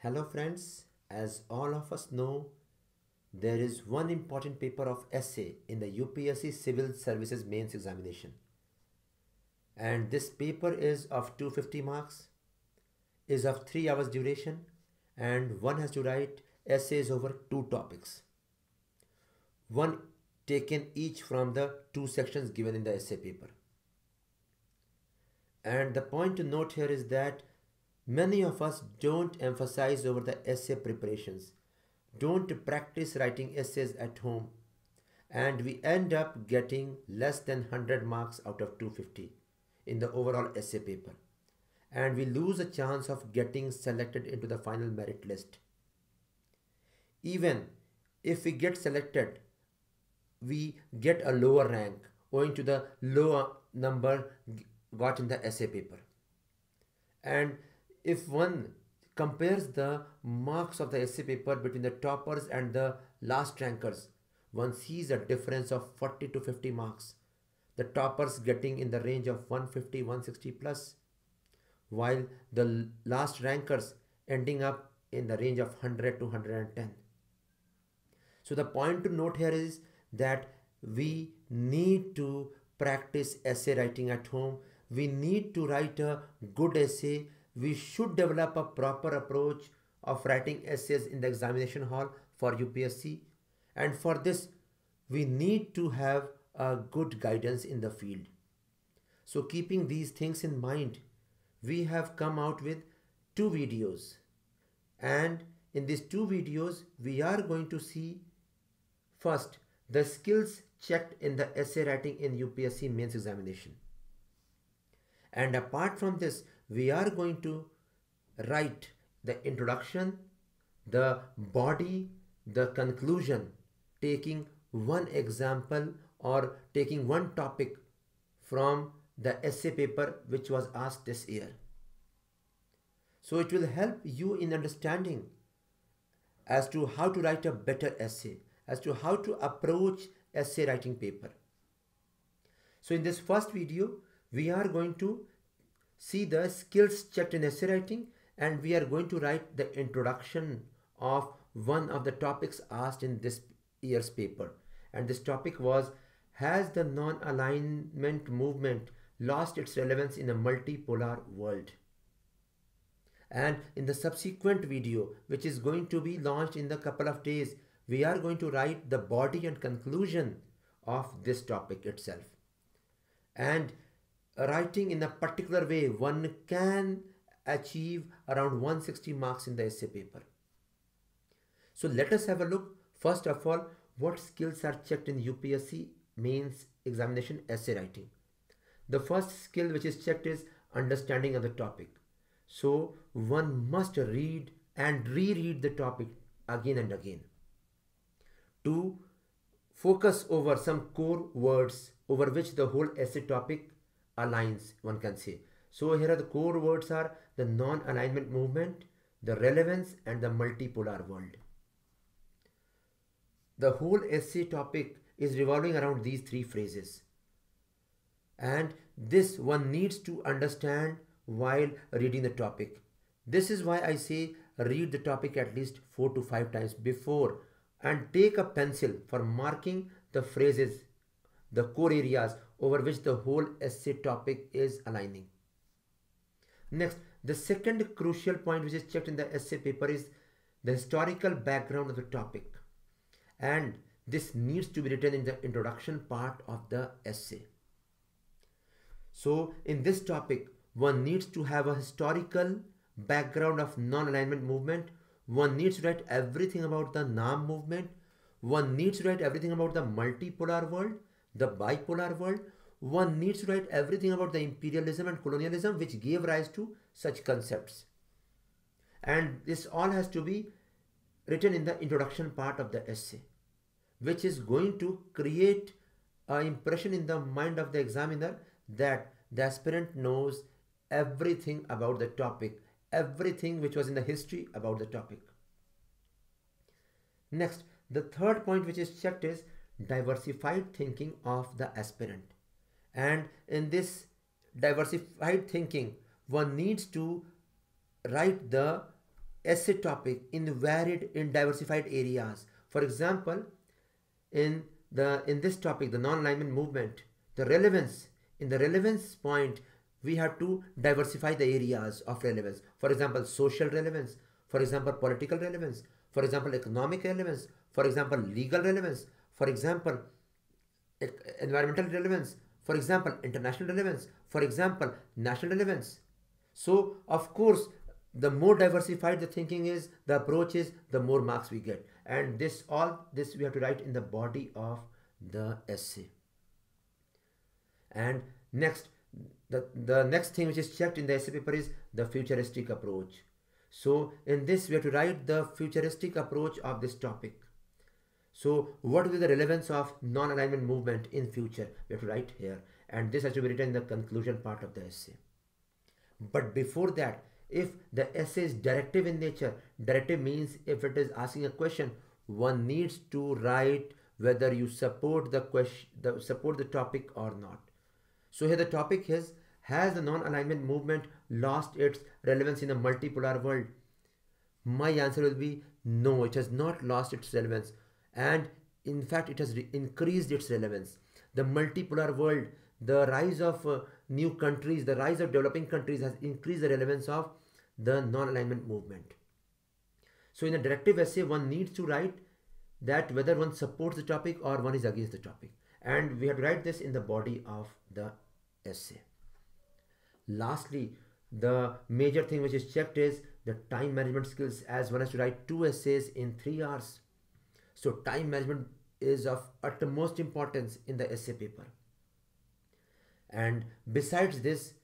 Hello friends, as all of us know, there is one important paper of essay in the UPSC Civil Services Mains Examination. And this paper is of 250 marks, is of 3 hours duration, and one has to write essays over two topics. One taken each from the two sections given in the essay paper. And the point to note here is that many of us don't emphasize over the essay preparations, don't practice writing essays at home, and we end up getting less than 100 marks out of 250 in the overall essay paper. And we lose a chance of getting selected into the final merit list. Even if we get selected, we get a lower rank owing to the lower number got in the essay paper. And if one compares the marks of the essay paper between the toppers and the last rankers, one sees a difference of 40 to 50 marks. The toppers getting in the range of 150, 160 plus, while the last rankers ending up in the range of 100 to 110. So the point to note here is that we need to practice essay writing at home. We need to write a good essay. We should develop a proper approach of writing essays in the examination hall for UPSC. And for this, we need to have a good guidance in the field. So keeping these things in mind, we have come out with two videos. And in these two videos, we are going to see first the skills checked in the essay writing in UPSC mains examination. And apart from this, we are going to write the introduction, the body, the conclusion, taking one example or taking one topic from the essay paper which was asked this year. So it will help you in understanding as to how to write a better essay, as to how to approach essay writing paper. So in this first video, we are going to see the skills checked in essay writing, and we are going to write the introduction of one of the topics asked in this year's paper. And this topic was, has the non-alignment movement lost its relevance in a multipolar world? And in the subsequent video, which is going to be launched in the couple of days, we are going to write the body and conclusion of this topic itself. And writing in a particular way, one can achieve around 160 marks in the essay paper. So let us have a look. First of all, what skills are checked in UPSC mains examination essay writing. The first skill which is checked is understanding of the topic. So one must read and reread the topic again and again to focus over some core words over which the whole essay topic aligns, one can say. So here are the core words are the non-alignment movement, the relevance, and the multipolar world. The whole essay topic is revolving around these three phrases. And this one needs to understand while reading the topic. This is why I say read the topic at least 4 to 5 times before, and take a pencil for marking the phrases, the core areas over which the whole essay topic is aligning. Next, the second crucial point which is checked in the essay paper is the historical background of the topic. And this needs to be written in the introduction part of the essay. So in this topic, one needs to have a historical background of non-alignment movement. One needs to write everything about the NAM movement. One needs to write everything about the multipolar world, the bipolar world. One needs to write everything about the imperialism and colonialism which gave rise to such concepts. And this all has to be written in the introduction part of the essay, which is going to create an impression in the mind of the examiner that the aspirant knows everything about the topic, everything which was in the history about the topic. Next, the third point which is checked is diversified thinking of the aspirant. And in this diversified thinking, one needs to write the essay topic in varied, in diversified areas. For example, in this topic, the non-alignment movement, the relevance, in the relevance point, we have to diversify the areas of relevance. For example, social relevance, for example, political relevance, for example, economic relevance, for example, legal relevance, for example, environmental relevance, for example, international relevance, for example, national relevance. So, of course, the more diversified the thinking is, the approach is, the more marks we get. And all this we have to write in the body of the essay. And next, the next thing which is checked in the essay paper is the futuristic approach. So in this we have to write the futuristic approach of this topic. So what will be the relevance of non-alignment movement in future? We have to write here, and this has to be written in the conclusion part of the essay. But before that, if the essay is directive in nature, directive means if it is asking a question, one needs to write whether you support the question, support the topic or not. So here the topic is, has the non-alignment movement lost its relevance in a multipolar world? My answer will be no, it has not lost its relevance, and in fact it has increased its relevance. The multipolar world, the rise of new countries, the rise of developing countries has increased the relevance of the non-alignment movement. So in a directive essay, one needs to write that whether one supports the topic or one is against the topic, and we have to write this in the body of the essay. Lastly, the major thing which is checked is the time management skills, as one has to write 2 essays in 3 hours. So time management is of utmost importance in the essay paper. And besides this,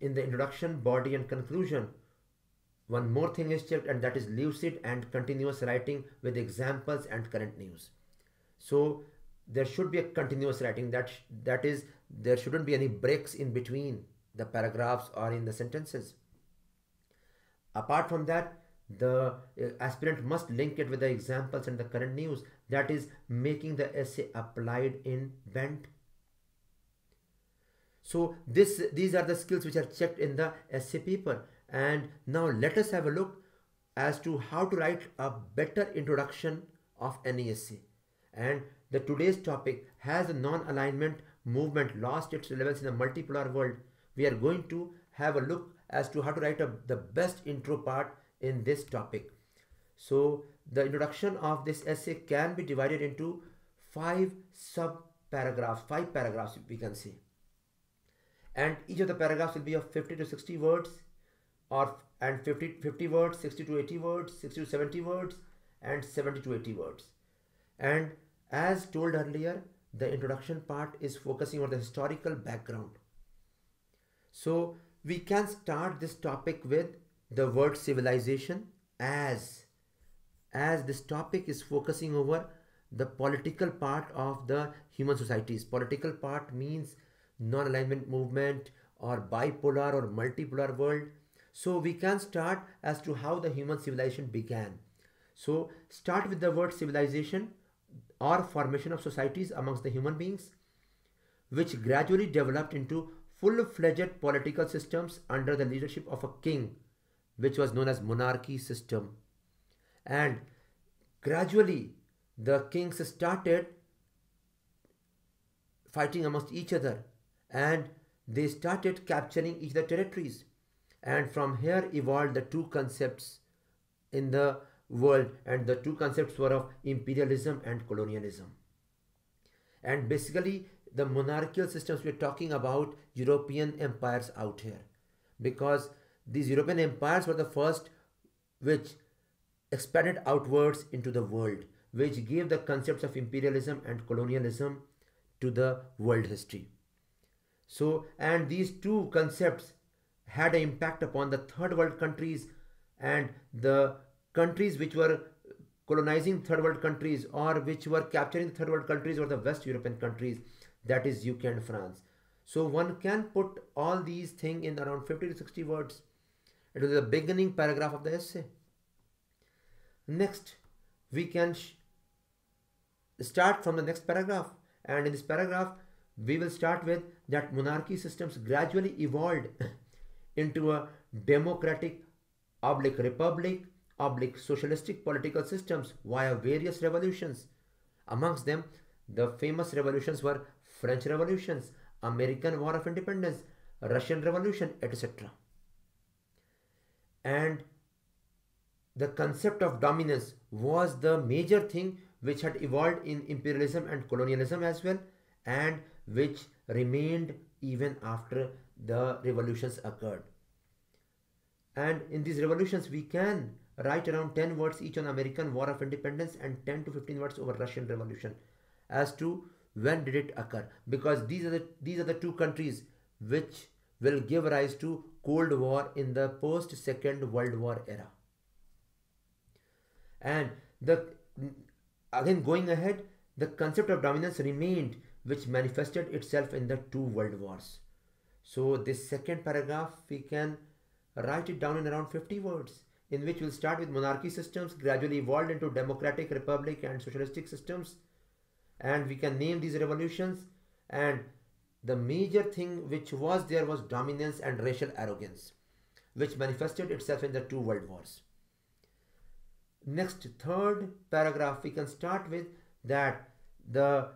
in the introduction, body and conclusion, one more thing is checked, and that is lucid and continuous writing with examples and current news. So there should be a continuous writing, that is, there shouldn't be any breaks in between the paragraphs or in the sentences. Apart from that, the aspirant must link it with the examples and the current news, that is, making the essay applied in bent. So these are the skills which are checked in the essay paper. And now let us have a look as to how to write a better introduction of any essay. And the today's topic, has the non-alignment movement lost its relevance in a multipolar world? We are going to have a look as to how to write the best intro part in this topic. So the introduction of this essay can be divided into 5 sub-paragraphs, 5 paragraphs we can say. And each of the paragraphs will be of 50 to 60 words, and 50 words, 60 to 80 words, 60 to 70 words, and 70 to 80 words. And as told earlier, the introduction part is focusing on the historical background. So we can start this topic with the word civilization, as this topic is focusing over the political part of the human societies. Political part means non-alignment movement or bipolar or multipolar world. So we can start as to how the human civilization began. So start with the word civilization, or formation of societies amongst the human beings, which gradually developed into full-fledged political systems under the leadership of a king, which was known as monarchy system. And gradually the kings started fighting amongst each other, and they started capturing each other territories. And from here evolved the 2 concepts in the world, and the 2 concepts were of imperialism and colonialism. And basically the monarchical systems, we are talking about European empires out here, because these European empires were the first which expanded outwards into the world, which gave the concepts of imperialism and colonialism to the world history. So, and these 2 concepts had an impact upon the third world countries, and the countries which were colonizing third world countries or which were capturing third world countries were the West European countries, that is UK and France. So one can put all these things in around 50 to 60 words. It is the beginning paragraph of the essay. Next, we can start from the next paragraph, and in this paragraph we will start with that monarchy systems gradually evolved into a democratic republic oblique socialistic political systems via various revolutions. Amongst them, the famous revolutions were French revolutions, American War of Independence, Russian Revolution, etc. And the concept of dominance was the major thing which had evolved in imperialism and colonialism as well, and which remained even after the revolutions occurred. And in these revolutions, we can write around 10 words each on American War of Independence and 10 to 15 words over Russian Revolution as to when did it occur, because these are the two countries which will give rise to Cold War in the post Second World War era. And the again going ahead, the concept of dominance remained, which manifested itself in the two world wars. So this second paragraph we can write it down in around 50 words, in which we'll start with monarchy systems, gradually evolved into democratic, republic and socialistic systems, and we can name these revolutions. And the major thing which was there was dominance and racial arrogance, which manifested itself in the two world wars. Next, third paragraph we can start with that the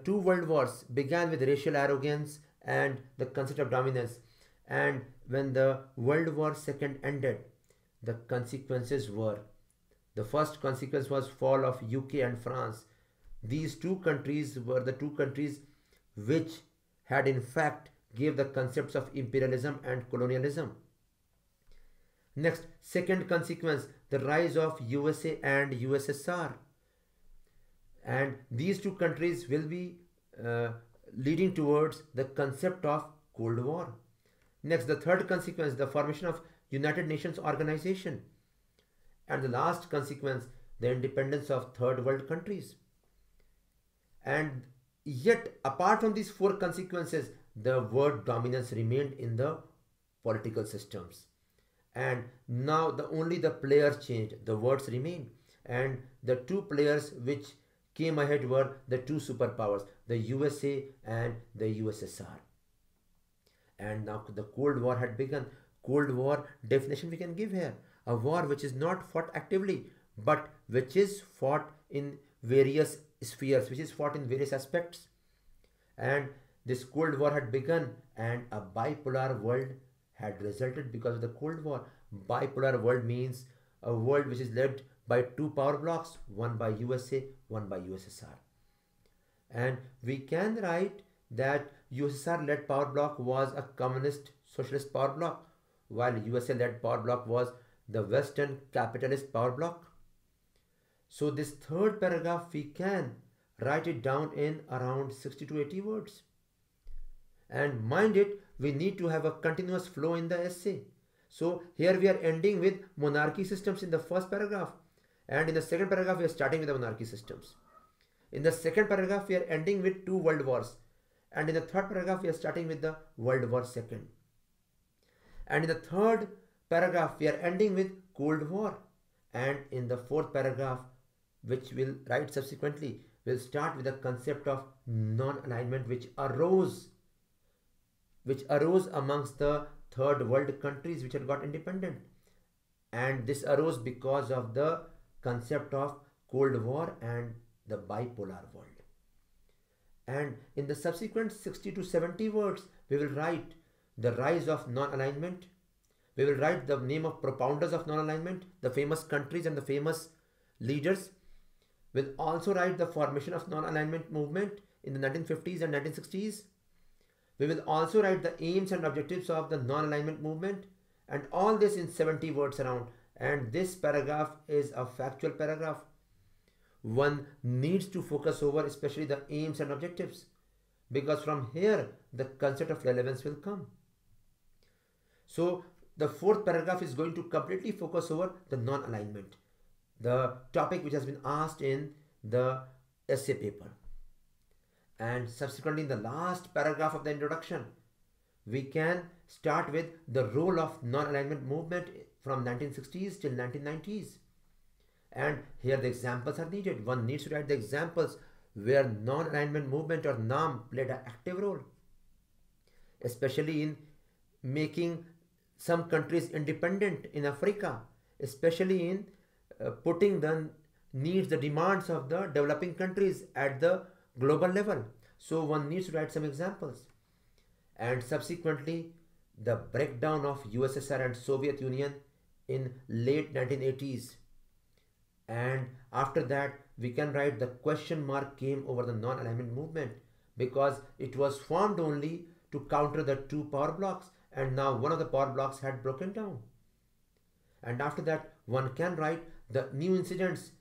two world wars began with racial arrogance and the concept of dominance, and when the World War II ended, the consequences were, the first consequence was fall of UK and France. These two countries were the two countries which had in fact gave the concepts of imperialism and colonialism. Next, second consequence, the rise of USA and USSR. And these two countries will be leading towards the concept of Cold War. Next, the third consequence, the formation of United Nations Organization. And the last consequence, the independence of third world countries. And yet, apart from these four consequences, the word dominance remained in the political systems. And now only the players changed, the words remained. And the two players which came ahead were the two superpowers, the USA and the USSR. And now the Cold War had begun. Cold War definition we can give here: a war which is not fought actively, but which is fought in various spheres, which is fought in various aspects. And this Cold War had begun, and a bipolar world had resulted because of the Cold War. Bipolar world means a world which is led by two power blocks, one by USA, one by USSR. And we can write that USSR led power bloc was a communist socialist power bloc, while USA led power bloc was the Western capitalist power bloc. So this third paragraph we can write it down in around 60 to 80 words. And mind it, we need to have a continuous flow in the essay. So here we are ending with monarchy systems in the first paragraph, and in the second paragraph we are starting with the monarchy systems. In the second paragraph we are ending with two world wars, and in the third paragraph we are starting with the World War II. And in the third paragraph we are ending with Cold War, and in the fourth paragraph, which we'll write subsequently, we'll start with the concept of non-alignment which arose amongst the third world countries which had got independent. And this arose because of the concept of Cold War and the bipolar world. And in the subsequent 60 to 70 words, we will write the rise of non-alignment. We will write the name of propounders of non-alignment, the famous countries and the famous leaders. We'll also write the formation of non-alignment movement in the 1950s and 1960s. We will also write the aims and objectives of the non-alignment movement, and all this in 70 words around. And this paragraph is a factual paragraph. One needs to focus over especially the aims and objectives, because from here the concept of relevance will come. So the fourth paragraph is going to completely focus over the non-alignment, the topic which has been asked in the essay paper. And subsequently, in the last paragraph of the introduction, we can start with the role of non-alignment movement from 1960s till 1990s. And here the examples are needed. One needs to write the examples where non-alignment movement or NAM played an active role, especially in making some countries independent in Africa, especially in putting the needs, the demands of the developing countries at the global level. So one needs to write some examples. And subsequently, the breakdown of USSR and Soviet Union in late 1980s. And after that, we can write the question mark came over the non-alignment movement, because it was formed only to counter the two power blocks, and now one of the power blocks had broken down. And after that, one can write the new incidents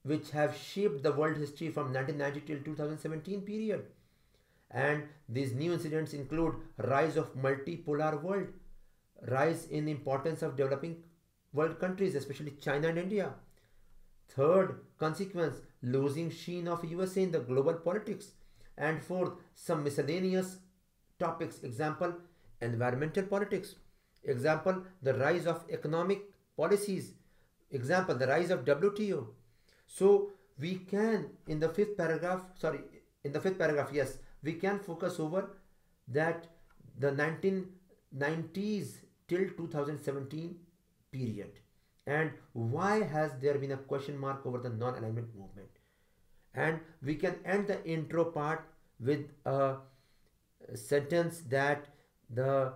which have shaped the world history from 1990 till 2017 period. And these new incidents include rise of multipolar world, rise in importance of developing world countries, especially China and India. Third consequence, losing sheen of USA in the global politics. And fourth, some miscellaneous topics, example, environmental politics, example, the rise of economic policies, example, the rise of WTO. So we can, in the fifth paragraph, yes, we can focus over that the 1990s till 2017 period, and why has there been a question mark over the non-alignment movement. And we can end the intro part with a sentence that the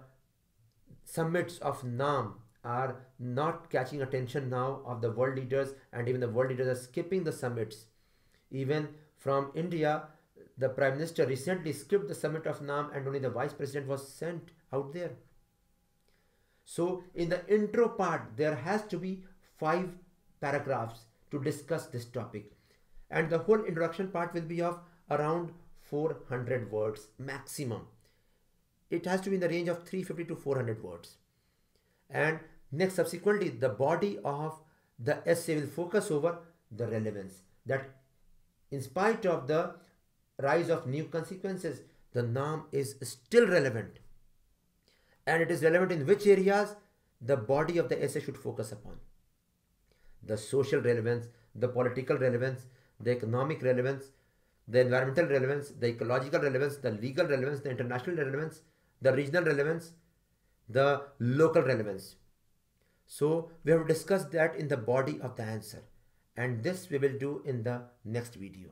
summits of NAM are not catching attention now of the world leaders, and even the world leaders are skipping the summits. Even from India, the Prime Minister recently skipped the summit of NAM, and only the Vice President was sent out there. So in the intro part, there has to be 5 paragraphs to discuss this topic. And the whole introduction part will be of around 400 words maximum. It has to be in the range of 350 to 400 words. And next, subsequently, the body of the essay will focus over the relevance, that in spite of the rise of new consequences, the NAM is still relevant. And it is relevant in which areas the body of the essay should focus upon: the social relevance, the political relevance, the economic relevance, the environmental relevance, the ecological relevance, the legal relevance, the international relevance, the regional relevance, the local relevance. So we have discussed that in the body of the answer, and this we will do in the next video.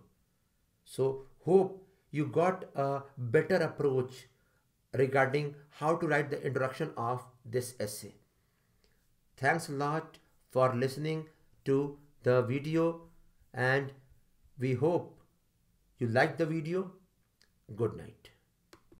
So hope you got a better approach regarding how to write the introduction of this essay. Thanks a lot for listening to the video, and we hope you liked the video. Good night.